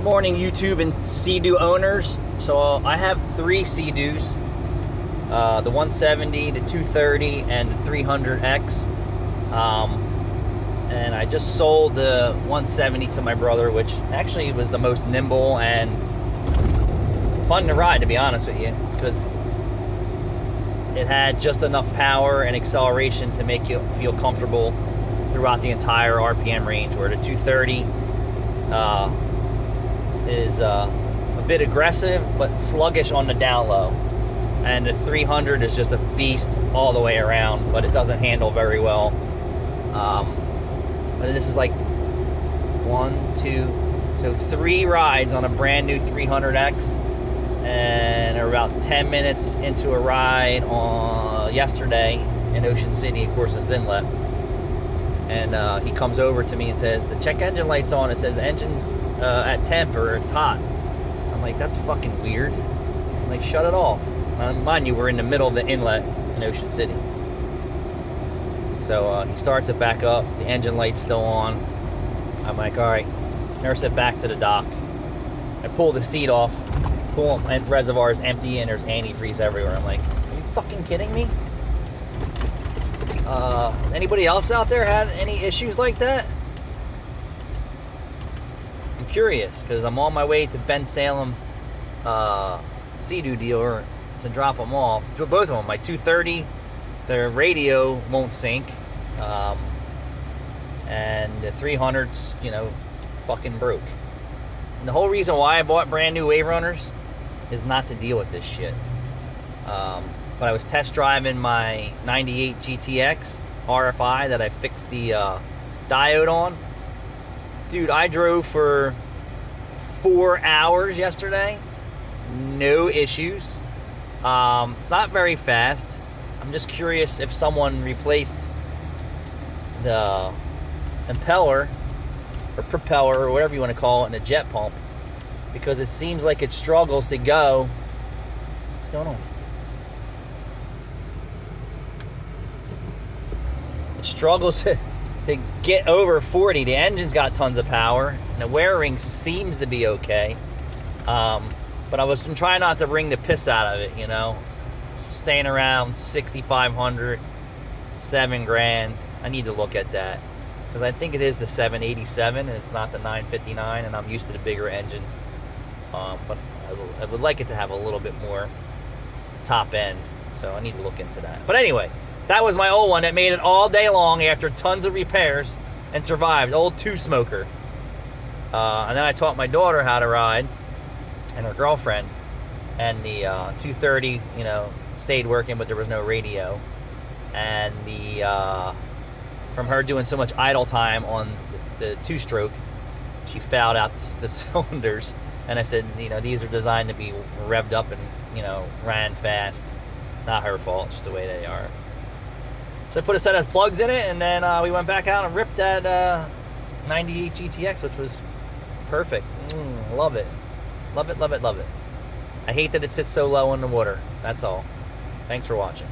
morning, YouTube and Sea-Doo owners. So I have three Sea-Doos, the 170, the 230, and the 300X. And I just sold the 170 to my brother, which actually was the most nimble and fun to ride, to be honest with you, because it had just enough power and acceleration to make you feel comfortable throughout the entire RPM range, where the 230 is a bit aggressive but sluggish on the down low, and the 300 is just a beast all the way around, but it doesn't handle very well. But this is like three rides on a brand new 300X, and we're about 10 minutes into a ride on yesterday in Ocean City, of course it's inlet, and he comes over to me and says, the check engine light's on, it says the engine's at temp or it's hot. I'm like, that's fucking weird. I'm like, shut it off. Mind you, we're in the middle of the inlet in Ocean City. So he starts it back up, the engine light's still on. I'm like, all right, nurse it back to the dock. I pull the seat off, and reservoir's empty and there's antifreeze everywhere. I'm like, are you fucking kidding me? Has anybody else out there had any issues like that? I'm curious, because I'm on my way to Ben Salem Sea-Doo dealer to drop them off. Both of them, my 230, the radio won't sync, and the 300's, fucking broke. And the whole reason why I bought brand new Wave Runners is not to deal with this shit. But I was test driving my 98 GTX RFI that I fixed the diode on. Dude, I drove for 4 hours yesterday. No issues. It's not very fast. I'm just curious if someone replaced the impeller or propeller or whatever you want to call it in a jet pump, because it seems like it struggles to go. What's going on? It struggles to get over 40. The engine's got tons of power, and the wear ring seems to be okay. But I was trying not to wring the piss out of it, staying around 6,500, $7,000. I need to look at that, because I think it is the 787 and it's not the 959, and I'm used to the bigger engines. But I would like it to have a little bit more top end, so I need to look into that. But anyway, that was my old one that made it all day long after tons of repairs and survived. Old two-smoker. And then I taught my daughter how to ride, and her girlfriend, and the 230, stayed working, but there was no radio. And from her doing so much idle time on the two-stroke, she fouled out the cylinders. And I said, these are designed to be revved up and, ran fast. Not her fault, just the way they are. So I put a set of plugs in it, and then we went back out and ripped that 98 GTX, which was perfect. Love it. Love it, love it, love it. I hate that it sits so low in the water. That's all. Thanks for watching.